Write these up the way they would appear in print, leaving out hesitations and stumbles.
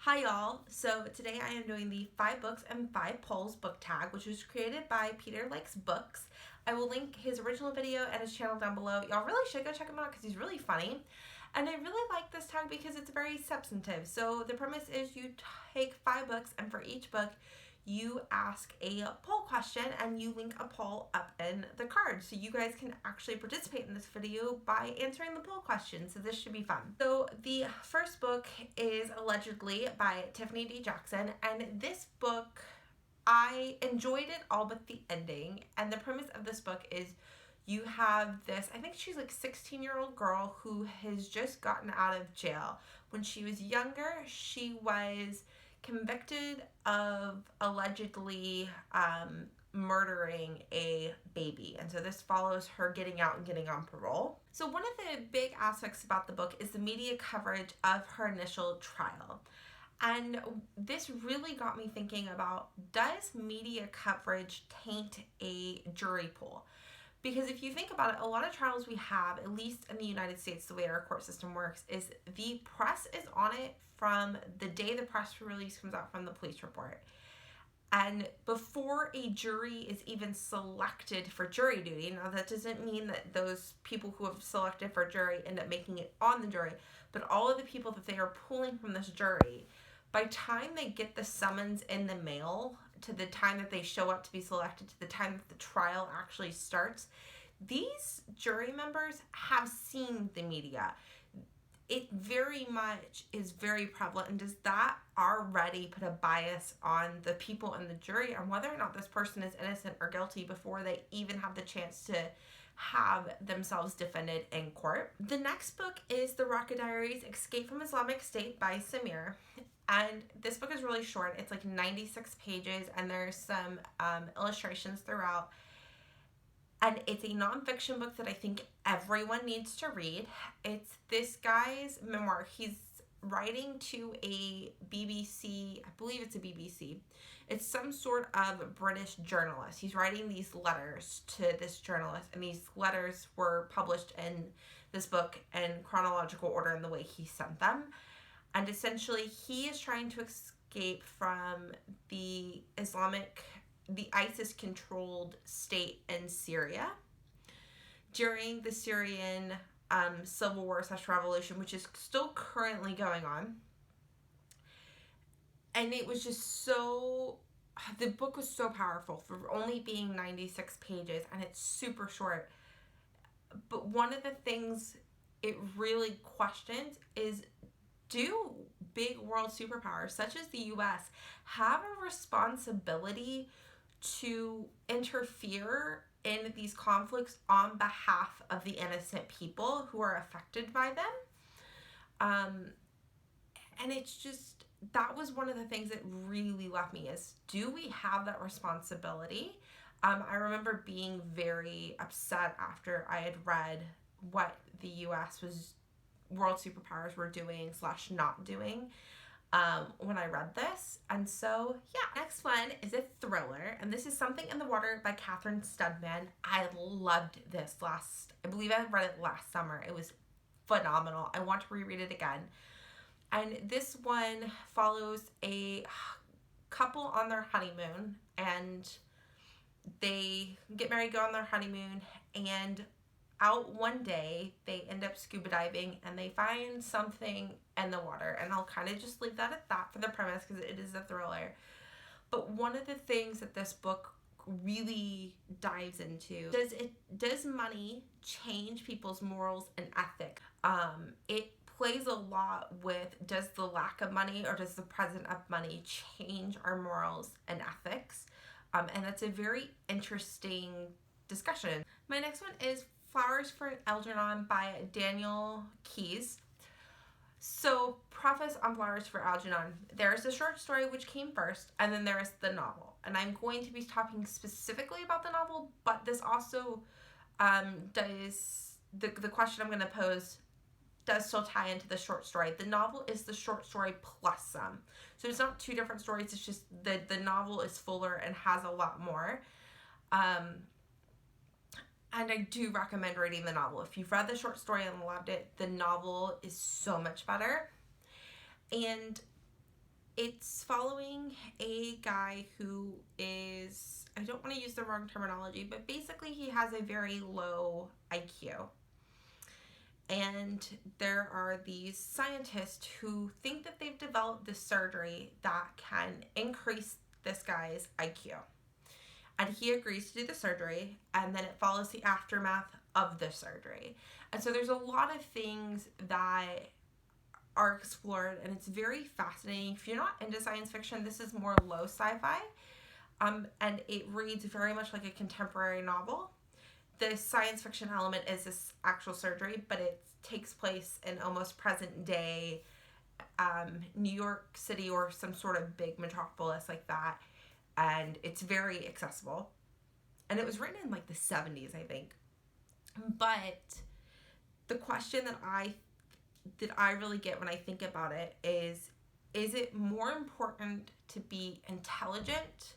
Hi y'all, so today I am doing the 5 books and 5 polls book tag, which was created by Peter Likes Books. I will link his original video and his channel down below. Y'all really should go check him out because he's really funny. And I really like this tag because it's very substantive. So the premise is you take 5 books, and for each book you ask a poll question and you link a poll up in the card. So you guys can actually participate in this video by answering the poll question. So this should be fun. So the first book is Allegedly by Tiffany D. Jackson. And this book, I enjoyed it all but the ending. And the premise of this book is you have this, I think she's like 16-year-old girl who has just gotten out of jail. When she was younger, she was convicted of allegedly murdering a baby. And so this follows her getting out and getting on parole. So one of the big aspects about the book is the media coverage of her initial trial. And this really got me thinking about, does media coverage taint a jury pool? Because if you think about it, a lot of trials we have, at least in the United States, the way our court system works, is the press is on it from the day the press release comes out from the police report. And before a jury is even selected for jury duty, now that doesn't mean that those people who have selected for jury end up making it on the jury, but all of the people that they are pulling from this jury, by time they get the summons in the mail, to the time that they show up to be selected, to the time that the trial actually starts, these jury members have seen the media. It very much is very prevalent. And does that already put a bias on the people in the jury on whether or not this person is innocent or guilty before they even have the chance to have themselves defended in court? The next book is The Rocket Diaries, Escape from Islamic State by Samir. And this book is really short. It's like 96 pages and there's some illustrations throughout. And it's a nonfiction book that I think everyone needs to read. It's this guy's memoir. He's writing to a BBC, I believe it's a BBC. It's some sort of British journalist. He's writing these letters to this journalist, and these letters were published in this book in chronological order in the way he sent them. And essentially, he is trying to escape from the ISIS-controlled state in Syria during the Syrian civil war / revolution, which is still currently going on. And it was just the book was so powerful for only being 96 pages, and it's super short. But one of the things it really questions is, do big world superpowers such as the US have a responsibility to interfere in these conflicts on behalf of the innocent people who are affected by them? And it's just, that was one of the things that really left me is, do we have that responsibility? I remember being very upset after I had read what the US world superpowers were doing / not doing when I read this. And so yeah, next one is a thriller, and this is Something in the Water by Catherine Studman. I loved this I believe I read it last summer. It was phenomenal. I want to reread it again. And this one follows a couple on their honeymoon, and they get married, go on their honeymoon, and out one day they end up scuba diving and they find something in the water. And I'll kind of just leave that at that for the premise because it is a thriller. But one of the things that this book really dives into, does money change people's morals and ethics? It plays a lot with, does the lack of money or does the presence of money change our morals and ethics? And that's a very interesting discussion. My next one is Flowers for Algernon by Daniel Keyes. So, preface on Flowers for Algernon. There's the short story which came first, and then there is the novel. And I'm going to be talking specifically about the novel, but this also does, the question I'm going to pose does still tie into the short story. The novel is the short story plus some. So it's not two different stories, it's just the novel is fuller and has a lot more. And I do recommend reading the novel. If you've read the short story and loved it, the novel is so much better. And It's following a guy who is, I don't want to use the wrong terminology, but basically he has a very low IQ. And there are these scientists who think that they've developed this surgery that can increase this guy's IQ. And he agrees to do the surgery, and then it follows the aftermath of the surgery. And so there's a lot of things that are explored, and it's very fascinating. If you're not into science fiction, this is more low sci-fi, and it reads very much like a contemporary novel. The science fiction element is this actual surgery, but it takes place in almost present day New York City or some sort of big metropolis like that, and it's very accessible. And it was written in like the 70s, I think. But the question that I really get when I think about it is it more important to be intelligent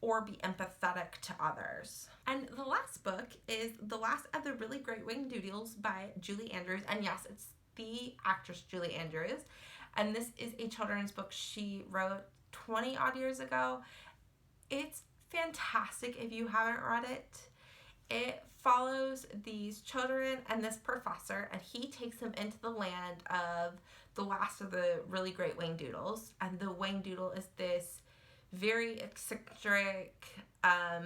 or be empathetic to others? And the last book is The Last of the Really Great Winged Doodles by Julie Andrews. And yes, it's the actress Julie Andrews. And this is a children's book she wrote 20 odd years ago. It's fantastic if you haven't read it. It follows these children and this professor, and he takes them into the land of the last of the really great winged doodles. And the winged doodle is this very eccentric, I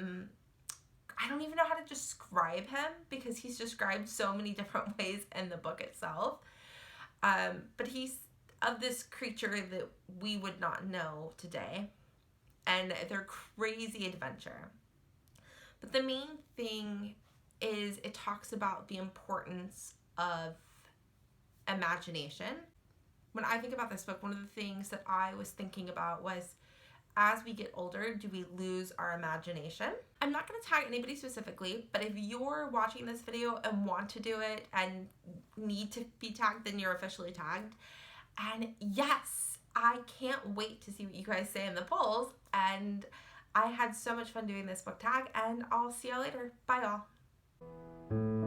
don't even know how to describe him because he's described so many different ways in the book itself. But he's of this creature that we would not know today. And their crazy adventure. But the main thing is it talks about the importance of imagination. When I think about this book, one of the things that I was thinking about was, as we get older, do we lose our imagination? I'm not going to tag anybody specifically, but if you're watching this video and want to do it and need to be tagged, then you're officially tagged. And yes, I can't wait to see what you guys say in the polls. And I had so much fun doing this book tag, and I'll see y'all later. Bye, y'all.